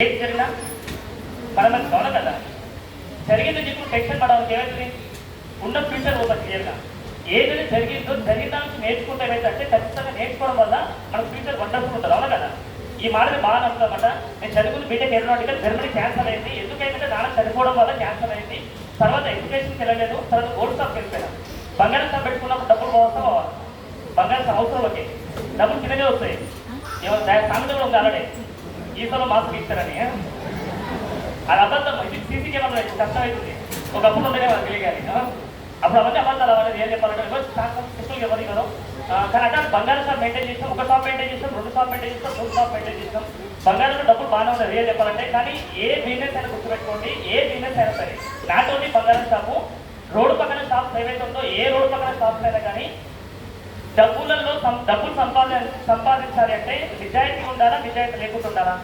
ఏది జరిగినా మనం మనకు కావాలి కదా. జరిగింది ఇప్పుడు టెన్షన్ పడాలి. ఏమైంది ఉన్న ఫ్యూచర్ ఒక క్లియర్గా ఏదైతే జరిగిందో జరిగిన దానికి నేర్చుకుంటే ఏమైందంటే ఖచ్చితంగా నేర్చుకోవడం వల్ల మన ఫ్యూచర్ వండర్ఫుల్ ఉంటుంది. అవునా కదా. ఈ మాటని బాగా నమ్ముతామట. నేను చదువుకుని బీటెక్ ఏరోనాటికల్ జర్మనీ క్యాన్సర్ అయింది. ఎందుకైతే నాన్న చనిపోవడం వల్ల క్యాన్సర్ అయింది. తర్వాత ఎడ్యుకేషన్కి వెళ్ళలేదు. తర్వాత గోల్డ్ షాప్కి వెళ్ళిపోయాను. బంగారం షాప్ పెట్టుకున్నప్పుడు డబ్బులు అవసరం అవ్వాలి. బంగారం షాప్ అవసరం ఓకే, డబ్బులు కిందనే వస్తాయి. సామెత కూడా ఉంది అలానే, ఈసాలో మాస్క్ ఇస్తారని. అది అబద్ధం. ఇది సీసీ కెమెరా కష్టం అవుతుంది. ఒకప్పుడు ఉండగా మనకు తెలియగాలి. అప్పుడు అవన్నీ అబద్ధాలు అవ్వాలి. ఏం చెప్పాలంటే సింపుల్గా ఎవరు ఇవ్వరు. కానీ అంటే బంగారం షాప్ మెయింటైన్ చేస్తాం. ఒక షాప్ మెయింటైన్ చేస్తాం, 2 షాప్ మెయింటైన్ చేస్తాం, 3 షాప్ మెయింటైన్ చేస్తాం. బంగారంలో డబ్బులు బాగానే ఉంటుంది. ఏం చెప్పాలంటే కానీ ఏ బిజినెస్ అయినా గుర్తుపెట్టుకోండి. ఏ బిజినెస్ అయినా సరే నాట్ ఓన్లీ బంగారం షాపు, రోడ్డు పక్కన షాప్స్ ఏవైతే ఉందో ఏ రోడ్డు పక్కన షాప్స్ అయినా కానీ డబ్బులలో డబ్బులు సంపాదించాలి అంటే నిజాయితీ ఉండాలా, నిజాయితీ లేకుండా ఉండాలా?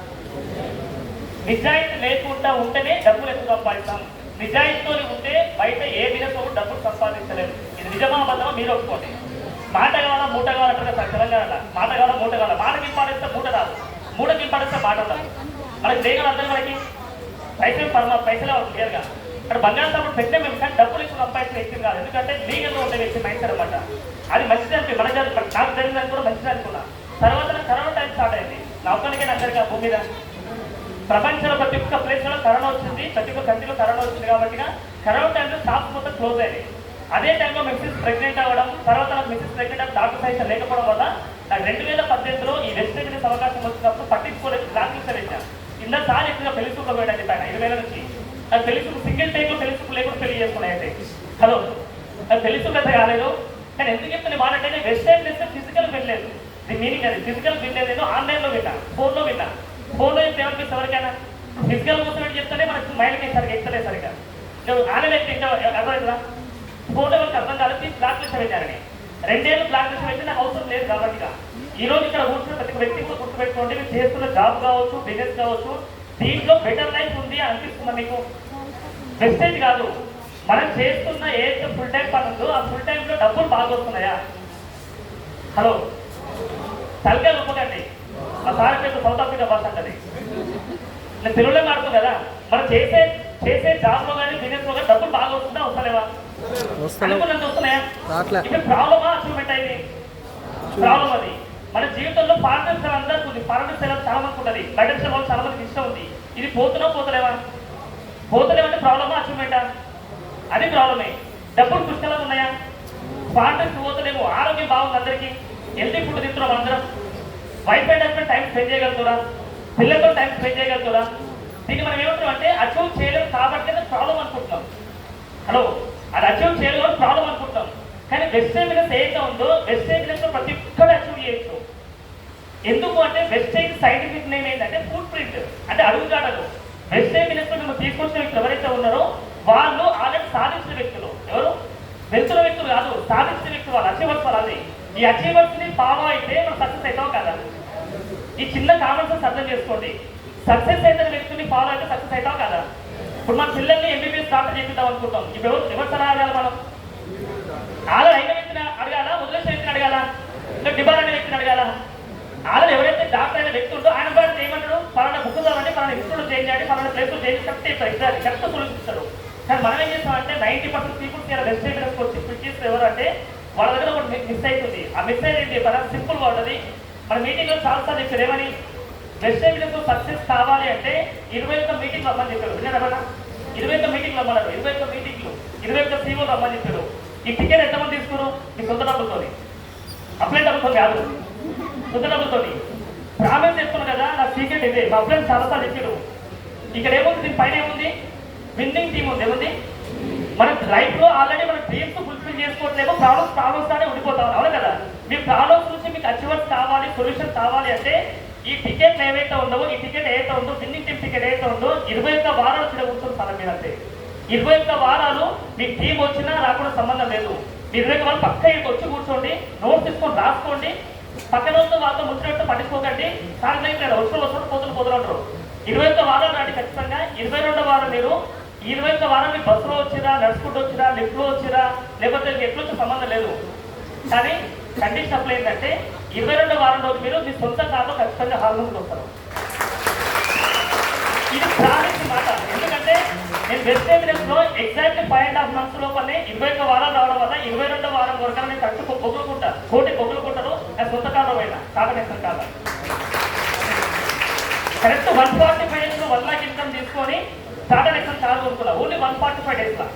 నిజాయితీ లేకుండా ఉంటేనే డబ్బులు ఎక్కువ సంపాదిస్తాం. నిజాయితీతో ఉంటే బయట ఏ బిజినెస్ డబ్బులు సంపాదించలేదు. ఇది నిజమా అబద్ధమా మీరు ఒప్పుకోండి. మాట కావాలా మూట కావాలంటారు కదా తెలంగాణ. మాట కావాలా మూట కావాలా. మాటకి ఇంపాడేస్తే మూట రాదు, మూటకి ఇంపాడేస్తే మాట ఉండదు. మనకి దేగలు అర్థం మనకి పైసలే క్లియర్గా. అక్కడ బంగారం షాపులు పెట్టే మేము కానీ డబ్బులు ఎక్కువ సంపాదించిన వ్యక్తి కాదు. ఎందుకంటే లీగల్గా ఉండే వ్యక్తి మైండ్ అనమాట. అది మంచిది అనిపి మన నాకు జరిగిందని కూడా మంచిది అనుకున్నా. తర్వాత కరోనా టైం స్టార్ట్ అయింది. నా ఒక్కరికే అందరికీ భూమి మీద ప్రపంచంలో ప్రతి ఒక్క ప్లేస్లో కరోనా వచ్చింది. ప్రతి ఒక్క కంట్రీలో కరోనా వచ్చింది. కాబట్టి కరోనా టైంలో షాప్స్ మొత్తం క్లోజ్ అయ్యాయి. అదే టైంలో మిస్సెస్ ప్రెగ్నెంట్ అవ్వడం, తర్వాత నాకు మిస్సెస్ ప్రెగ్నెంట్ అవ్వడం డాక్టర్ సైతం లేకపోవడం వల్ల నాకు 2018లో ఈ వెస్ట్ ఇండీస్ అవకాశం వచ్చినప్పుడు పట్టించుకోలేదు. క్లాస్ వెళ్ళాను. కింద సార్ ఎక్కువగా పెళ్లి చూపులో పోయాడు చెప్పాను. 20,000 నుంచి నాకు పెళ్లి చూపు సింగిల్ టైంలో పెళ్లి చూపు లేకుండా పెళ్లి చేసుకున్నాయంటే హలో నాకు పెళ్లి చూపు అయితే కాలేదు. కానీ ఎందుకు చెప్తున్నా మాట అంటే వెస్ట్ ఇండీస్ ఫిజికల్ వెళ్ళలేదు. దీని మీనింగ్ అది ఫిజికల్ వినలేదు. ఆన్లైన్లో విన్నా, ఫోన్లో విన్నా. ఫోన్లో చెప్తే ఎవరికి ఎవరికైనా ఫిజికల్ కోసం ఏంటి చెప్తానే మనకు మైండ్కి సరిగ్గా ఎక్కలేదు. సరిగ్గా నువ్వు ఆన్లైన్ అయితే ఇంకా అర్థమవుతుందా? ఫోన్లో వాళ్ళకి అర్థం కాలేదు. బ్లాక్ లిస్ట్ పెట్టారని 2 ఏళ్ళు బ్లాక్ లిస్ట్ పెట్టి నాకు అవసరం లేదు. కాబట్టి ఈ రోజు ఇక్కడ కూర్చున్న ప్రతి వ్యక్తి కూడా గుర్తుపెట్టుకోండి. మీరు చేస్తున్న జాబ్ కావచ్చు, బిజినెస్ కావచ్చు, దీంట్లో బెటర్ లైఫ్ ఉంది అనిపిస్తుందా మీకు? వెస్టేజ్ కాదు. మనం చేస్తున్న ఏదైతే ఫుల్ టైం పని ఉందో ఆ ఫుల్ టైంలో డబ్బులు బాగా వస్తున్నాయా? హలో తలకాయలు ఒప్పకండి. మా సార్ పేరు సౌత్ ఆఫ్రికా భాష అంటది. నేను తెలుగులో మాడుతుంది కదా. మనం చేసే జాబ్లో కానీ బిజినెస్ లో కానీ డబ్బులు బాగా వస్తుందా వస్తలేవా? అనుకున్నంత వస్తున్నాయా? ఇప్పుడు ప్రాబ్లమా అచీవ్మెంట్ అయింది? ప్రాబ్లం అది. మన జీవితంలో పార్ట్నర్స్ అందరికీ ఉంది. పార్ట్నర్స్ చాలా మందికి ఉంటుంది. బయట వాళ్ళు చాలా మందికి ఇష్టం ఉంది. ఇది పోతలేవా? పోతలేమంటే ప్రాబ్లమా అచీవ్మెంటా? అది ప్రాబ్లమే. డబ్బులు పుష్కలంగా ఉన్నాయా? పార్ట్నర్స్ పోతలేము. ఆరోగ్యం బాగుంది. అందరికీ హెల్తీ ఫుడ్ తింటున్నాం. అందరం wife and husband time spend చేయగలుగుతారా? పిల్లలతో టైం స్పెండ్ చేయగలుగుతారా? దీన్ని మనం ఏమంటాం అంటే అచీవ్ చేయలేము కాబట్టి ప్రాబ్లం అనుకుంటున్నాం. హలో అది అచీవ్ చేయలేము ప్రాబ్లం అనుకుంటున్నాం. కానీ వెస్టేజ్ బిజినెస్ ఏదైతే ఉందో వెస్టేజ్ బిజినెస్ లో ప్రతి ఒక్కరు అచీవ్ చేయొచ్చు. ఎందుకు అంటే వెస్టేజ్ సైంటిఫిక్ నేమ్ ఏంటంటే ఫుట్ ప్రింట్, అంటే అడుగుజాడలు. వెస్టేజ్ బిజినెస్ లో మేము తీసుకొచ్చిన వ్యక్తులు ఎవరైతే ఉన్నారో వాళ్ళు ఆల్రెడీ సాధించిన వ్యక్తులు. ఎవరు? వెళ్తున్న వ్యక్తులు కాదు, సాధించిన వ్యక్తులు. వాళ్ళు అచీవర్స్ వాళ్ళు. అది ఈ అచీవర్స్ ని ఫాలో అయితే మనం సక్సెస్ అవుతాం కదా. ఈ చిన్న కామన్ సెన్స్ అర్థం చేసుకోండి. సక్సెస్ అయిన వ్యక్తుల్ని ఫాలో అయితే సక్సెస్ అవుతాం కదా. ఇప్పుడు మన పిల్లల్ని ఎంబీబీఎస్ డాక్టర్ చేపిద్దాం అనుకుంటాం. ఇప్పుడు ఎవరు సలహా అడగాలి? మనం ఆల్రెడీ అయిన వ్యక్తిని అడగాల, వదిలేసిన వ్యక్తిని అడగాల, ఇంకా డిబార్ అనే వ్యక్తిని అడగాల? ఆల్రెడీ ఎవరైతే డాక్టర్ అయిన వ్యక్తి ఉందో ఆయన కూడా ఏమంటాడు? పలానా బుక్ చదవండి, పలానా ఇన్స్టిట్యూట్ చేంజ్ చేయండి, పలానా ప్లేస్లో చేంజ్ చెప్తే ఇస్తారు. కరెక్ట్ సొల్యూషన్ ఇస్తారు. కానీ మనం ఏం చేస్తామంటే 90% పీపుల్స్ వెస్ట్ ఇండీస్ వచ్చి పిలిచేస్తే ఎవరు అంటే వాళ్ళ దగ్గర ఒకటి మిస్ అవుతుంది. ఆ మిస్ అయ్యేది సింపుల్ గా ఉంటుంది. మన మీటింగ్లో చాలాసార్లు చెప్పారు ఏమని? వెస్ట్ ఇండీస్ సక్సెస్ కావాలి అంటే 21 మీటింగ్లు రమ్మని చెప్పారు. విన్నారా? 21 మీటింగ్లు రమ్మన్నారు. 21 మీటింగ్లు, 21 సీఓలు రమ్మని చెప్పారు. ఈ టికెట్ ఎంతమంది తీసుకున్నారు? మీ సొంత డబ్బులతో, అప్లై డబ్బులతో కాదు, సొంత డబ్బులతో. ప్రామిస్ చెప్తున్నారు కదా, నా సీక్రెట్ ఇదే. మా ఫ్రెండ్స్ చాలాసార్లు చెప్పారు. ఇక్కడ ఏముంది? దీని పైన ఏముంది? విన్నింగ్ టీమ్ ఉంది. ఏముంది? మన లైఫ్ లో ఆల్రెడీ మన డ్రీమ్స్ ఫుల్ఫిల్ చేసుకోవట్లేమో ప్రాబ్లమ్స్ తోనే ఉండిపోతాం. అవును కదా. మీ ప్రాబ్లమ్స్ నుంచి మీకు అచీవర్స్ కావాలి, సొల్యూషన్ కావాలి అంటే ఈ టికెట్ ఏవైతే ఉందో, ఈ టికెట్ ఏదైతే ఉందో, విన్నింగ్ టీమ్ టికెట్ ఏదైతే ఉందో 21 వారాలు ఇక్కడ కూర్చొని సార్ మీరు అంతే. 21 వారాలు మీ టీం వచ్చినా రాకుండా సంబంధం లేదు. 21 వారాలు పక్క ఇక్కడికి వచ్చి కూర్చోండి, నోట్స్ తీసుకొని రాసుకోండి. పక్కన వస్తూ వాళ్ళతో ముచ్చినట్టు పట్టించుకోకండి. సార్ లేదు వస్తువులు పోతులు అంటారు. 21 వారాలు నాటి ఖచ్చితంగా. 22 వారం మీరు 21 వారం మీరు బస్సులో వచ్చిరా, నడుచుకుంటూ వచ్చిరా, లిఫ్ట్లో వచ్చిరా, లేకపోతే ఎట్లా వచ్చే సంబంధం లేదు. కానీ కండిషన్ అప్లై ఏంటంటే 22 వారం రోజు మీరు మీ సొంత కార్లో ఖచ్చితంగా హాల్ ముందుకు వస్తారు. వెజిటేబుల్స్ లో ఎగ్జాక్ట్ 5.5 months లోపలనే 21 వారాలు రావడం వల్ల 22వ వారం వరకు నేను కట్టు పొగులుకుంటారు కోటి పొగులుకుంటారు అది సొంత కాలం అయినా కాకనేసం కాదు కరెక్ట్ 145 days లో 1 lakh ఇన్కమ్ తీసుకొని స్టార్టర్ ఎక్సన్ కాదు కొనుక్కున్నా ఓన్లీ 145 days లా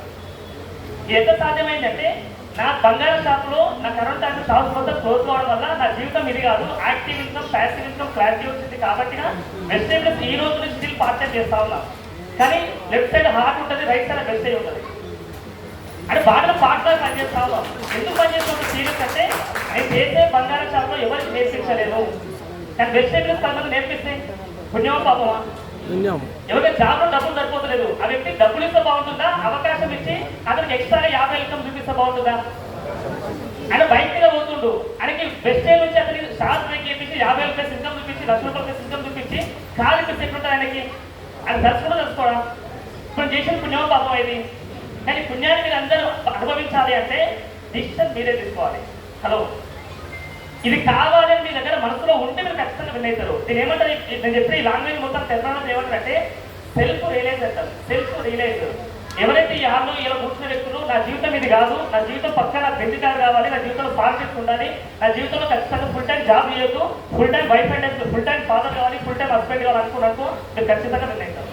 ఎంత సాధ్యమైందంటే నా బంగారం షాప్లో నా కరెంట్ ట్యాక్స్ హౌస్ మొత్తం క్లోజ్ కావడం వల్ల నా జీవితం ఇది కాదు active income passive income clarity వచ్చింది కాబట్టి వెజిటేబుల్స్ ఈ రోజు నుంచి స్టిల్ పార్ట్ టైం చేస్తా ఉన్నా కానీ లెఫ్ట్ సైడ్ హార్ట్ ఉంటుంది రైట్ సైడ్ బెస్ట్ అయి ఉంటుంది అంటే బాగా పార్ట్గా పనిచేస్తా ఉన్నాం ఎందుకు పనిచేస్తున్న సీరియస్ అంటే నేను చేసే బంగారం షాప్లో ఎవరికి నేర్పించలేను కానీ వెజిటేబుల్స్ కొంతమంది నేర్పిస్తే పుణ్యమా పాపమా ఎవరికి జాబ్లో డబ్బులు సరిపోతలేదు ఆ వ్యక్తి డబ్బులు ఇస్తే బాగుంటుందా అవకాశం ఇచ్చి అతనికి ఎక్స్ట్రాగా 50 ఇన్కమ్ చూపిస్తే బాగుంటుందా ఆయన బైక్ మీద పోతుండు ఆయనకి బెస్ట్ నుంచి అతనికి షార్ట్ బ్రేక్ చేపించి 50,000 ప్లస్ ఇన్కమ్ చూపించి 1,00,000 ప్లస్ ఇన్కమ్ చూపించి కాలు ఇప్పిస్తే ఎట్లుంటుంది ఆయనకి ఆయన తెలుసుకోవడం తెలుసుకోవడం ఇప్పుడు చేసిన పుణ్యం పాపం ఇది కానీ పుణ్యాన్ని మీరు అందరూ అనుభవించాలి అంటే డిసిషన్ మీరే తీసుకోవాలి హలో ఇది కావాలి అని మీ దగ్గర మనసులో ఉంటే మీరు ఖచ్చితంగా విన్ అవుతారు నేను ఏమంటారు నేను చెప్పిన ఈ లాంగ్వేజ్ మొత్తం తెలంగాణ ఏమంటారంటే సెల్ఫ్ రియలైజ్ అంటారు సెల్ఫ్ రియలైజ్ ఎవరైతే ఈ ఆరులో ఇలా కూర్చున్న వ్యక్తులు నా జీవితం ఇది కాదు నా జీవితం పక్కన నాకు బెంచ్ కార్ కావాలి నా జీవితంలో పాలిటిక్స్ ఉండాలి నా జీవితంలో ఖచ్చితంగా ఫుల్ టైం జాబ్ చేయొద్దు full time wife and full time father కావాలి ఫుల్ టైం హస్బెండ్ కావాలి అనుకున్నట్టు మీరు ఖచ్చితంగా విన్ అవుతారు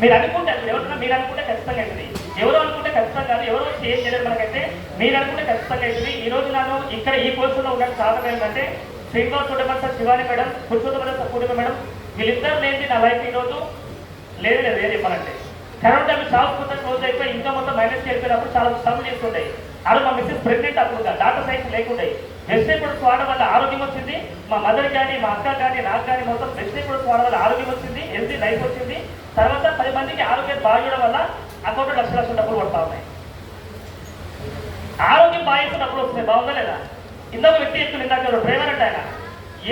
మీరు అనుకుంటే ఎవరన్నా మీరు అనుకుంటే ఖచ్చితంగా అవుతుంది ఎవరు అనుకుంటే ఖచ్చితంగా కాదు ఎవరో షేర్ చేయలేదు మనకైతే మీరు అనుకుంటే ఖచ్చితంగా అవుతుంది ఈ రోజు నేను ఇక్కడ ఈ కోర్సులో ఉన్న సాధన ఏంటంటే Srinivas Sudaman sir Shivani madam Purushottam sir Purnima madam వీళ్ళిద్దరు లేని నా లైఫ్ ఈరోజు లేదు ఏం చెప్పాలంటే కరోనా టైం షాప్ మొత్తం క్లోజ్ అయిపోయి ఇంకా మొత్తం మైనస్ అయిపోయినప్పుడు చాలా స్ట్రగుల్ చేస్తుంటాయి అలా మా మిస్సెస్ ప్రెగ్నెంట్ అప్పుడు డాక్టర్ సైన్స్ లేకుండాయి వెజిటేబుల్స్ వాడడం వల్ల ఆరోగ్యం వచ్చింది మా మదర్ కానీ మా అక్క కానీ నాకు కానీ మొత్తం వెజిటేబుల్స్ వాడడం వల్ల ఆరోగ్యం వచ్చింది హెల్తీ లైఫ్ వచ్చింది తర్వాత 10 మందికి ఆరోగ్యం బాగోవడం వల్ల అకౌంట్లో లక్షల డబ్బులు పడతా ఉన్నాయి ఆరోగ్యం బాగా డబ్బులు వస్తున్నాయి బాగుందా లేదా ఇంకొక వ్యక్తి చెప్తుంది ఇందాక డ్రైవర్ అంటే ఆయన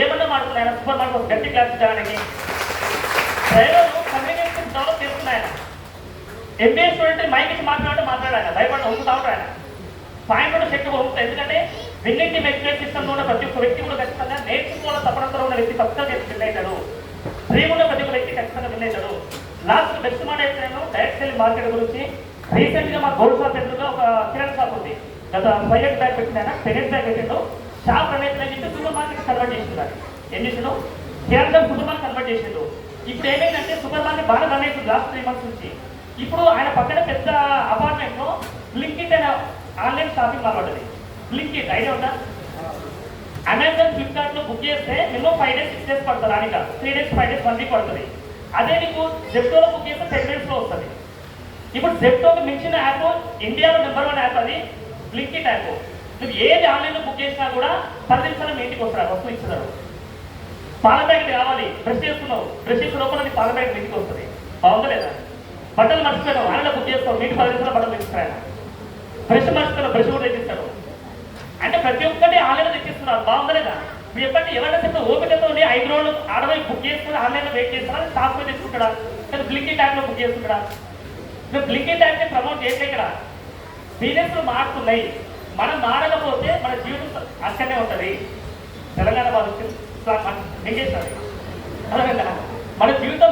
ఏమన్నా మాడుతున్నాయి ఆయన సూపర్ మార్కెట్ గట్టి క్లాస్ చేయడానికి డ్రైవర్ కమ్యూనికేషన్ డెవలప్ చేస్తున్నాయి ఆయన ఎంబీఏ స్టూడెంట్ మైక్ ఇచ్చి మాట్లాడాడు ఆయన భయపడి ఉంచుతా ఉంటాడు ఆయన పాయింట్ కూడా శక్తి ఉంటుంది ఎందుకంటే విన్నింగ్ టీమ్ ఎడ్యుకేషన్ సిస్టంలో ఉన్న ప్రతి ఒక్క వ్యక్తి కూడా ఖచ్చితంగా నేర్చుకోవాలని తప్పనంతరం ఉన్న వ్యక్తి ఖచ్చితంగా విన్ అవుతాడు డ్రీమ్ ఉన్న ప్రతి ఒక్క వ్యక్తి ఖచ్చితంగా విన్ అవుతాడు లాస్ట్ బెస్ట్ మాట అయితే నేను డైరెక్ట్ సెల్లింగ్ మార్కెట్ గురించి రీసెంట్ గా మా గోల్డ్ షాప్ ఎదురుగా ఒక కిరాణా షాప్ ఉంది గత 5 years బ్యాక్ పెట్టిన 10 years బ్యాక్ పెట్టిండు షాప్ అనేది సూపర్ మార్కెట్ కన్వర్ట్ చేసిండు ఏం చేసిండు కిరాణా షాప్ సూపర్ మార్కెట్ కన్వర్ట్ చేసిండు ఇప్పుడు ఏమైందంటే సూపర్ మార్కెట్ బాగా రన్ అవుతుంది లాస్ట్ 3 months నుంచి ఇప్పుడు ఆయన పక్కన పెద్ద అపార్ట్మెంట్ లో బ్లింకిట్ అనే ఆన్లైన్ షాపింగ్ మాట్లాడుతుంది బ్లింకిట్ ఐడియా ఉందా అమెజాన్ ఫ్లిప్కార్ట్ లో బుక్ చేస్తే మినిమం 5 days 6 days పడుతుంది అని 3 days 5 days 1 week పడుతుంది అదే నీకు జెప్టోలో బుక్ చేస్తే 10 minutes లో వస్తుంది ఇప్పుడు జెప్టోకి మించిన యాప్ ఇండియాలో నెంబర్ 1 యాప్ అది బ్లింకిట్ యాప్ నువ్వు ఏది ఆన్లైన్ లో బుక్ చేసినా కూడా 10 నిమిషాలు మీ ఇంటికి వస్తారు వస్తువు ఇస్తున్నారు పాల ప్యాకెట్ కావాలి బ్రష్ చేసుకున్నావు బ్రష్ చేసిన లోపల నీ పాల ప్యాకెట్ ఇంటికి వస్తుంది బాగుందా లేదా బట్టలు మర్చిపోయావు ఆన్లైన్లో బుక్ చేసుకోవు మీకు 10 నిమిషాల బట్టలు తెచ్చిస్తాడు బ్రష్ మర్చిపోయావు బ్రష్ కూడా తెచ్చిస్తాడు అంటే ప్రతి ఒక్కటి ఆన్లైన్లో తెచ్చిస్తున్నారు బాగుందా లేదా మీరు చెప్పండి ఎవరైనా చెప్పి ఓపికతో 5 రోజులు ఆడవై బుక్ చేసుకుని ఆన్లైన్లో వెయిట్ చేస్తారా స్టాక్ పోయి తెచ్చుకుంటాడా లేదా బ్లింకిట్ యాప్లో బుక్ చేసుకుంటాడా మీరు బ్లింకిట్ యాప్ని ప్రమోట్ చేసే ఇక్కడ బిజినెస్లు మారుతున్నాయి మనం మారకపోతే మన జీవితం అక్కడనే ఉంటుంది తెలంగాణ వాళ్ళు నెగ్గేస్తారు అర్థమైందా మన జీవితం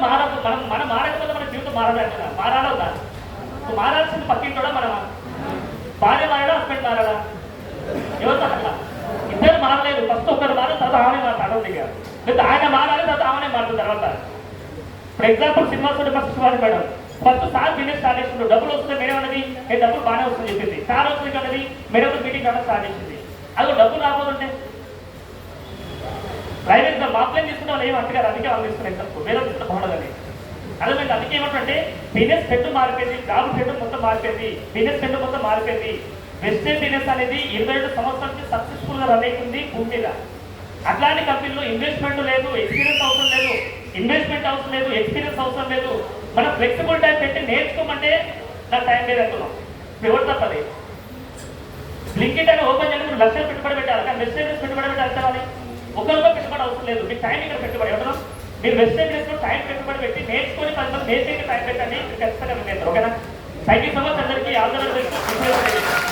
మనం మారకపోతే మన జీవితం మారాలి కదా మారాలో కాదు మారాల్సిన పక్కింటోడా మనం భార్య మారాడా హస్బెండ్ మారాడా ఎవరితో అట్లా ఇద్దరు మారలేదు ఫస్ట్ ఒకరు మారాలి తర్వాత ఆమె మాట్లాడడం దిగారు లేదా ఆయన మారాలి తర్వాత ఆమెనే మారుతుంది తర్వాత ఇప్పుడు ఎగ్జాంపుల్ సినిమా చూడండి first Shivani madam first sir business start చేసిండు డబ్బులు వస్తుంది మేడం అనేది డబ్బులు బాగానే వస్తుంది చెప్పింది సార్ వస్తుంది అనేది మేడం మీటింగ్ అలా స్టార్ట్ చేసింది అది డబ్బులు రాబోతుంటే ప్రైవేట్ మాప్లైన్ తీసుకుంటే వాళ్ళు ఏమి అంతగారు అందుకే వాళ్ళు తీసుకునే తప్పు వేరే తీసుకుంటే బాగుండదని అర్థమైంది అందుకే ఏమంటే బిజినెస్ ట్రెండ్ మారిపోయింది జాబ్ ట్రెండ్ మొత్తం మారిపోయింది బిజినెస్ ట్రెండ్ మొత్తం మారిపోయింది వెస్టర్న్ బిజినెస్ అనేది 22 సంవత్సరాల నుంచి సక్సెస్ఫుల్ గా రన్ అవుతుంది భూమి మీద అట్లాంటి కంపెనీలో ఇన్వెస్ట్మెంట్ లేదు ఎక్స్పీరియన్స్ అవసరం లేదు ఇన్వెస్ట్మెంట్ అవసరం లేదు ఎక్స్పీరియన్స్ అవసరం లేదు మనం ఫ్లెక్సిబుల్ టైం పెట్టి నేర్చుకోమంటే నాకు టైం లేదు అంటున్నాం ఎవరు తప్పది బ్లింకిట్ అని ఓపెన్ చేయడానికి మీరు లక్షలు పెట్టుబడి పెట్టాలి కానీ వెస్టర్న్ పెట్టుబడి పెట్టాలి ఒకరితో పెట్టుబడి అవసరం లేదు మీకు టైం ఇక్కడ పెట్టుబడి ఎవరు మీరు వెస్టర్న్ టైం పెట్టుబడి పెట్టి నేర్చుకొని 10 మంది నేర్చుకుని టైం పెట్టండి ఖచ్చితంగా ఓకేనా థ్యాంక్ యూ సో మచ్ అందరికీ ఆల్ ద బెస్ట్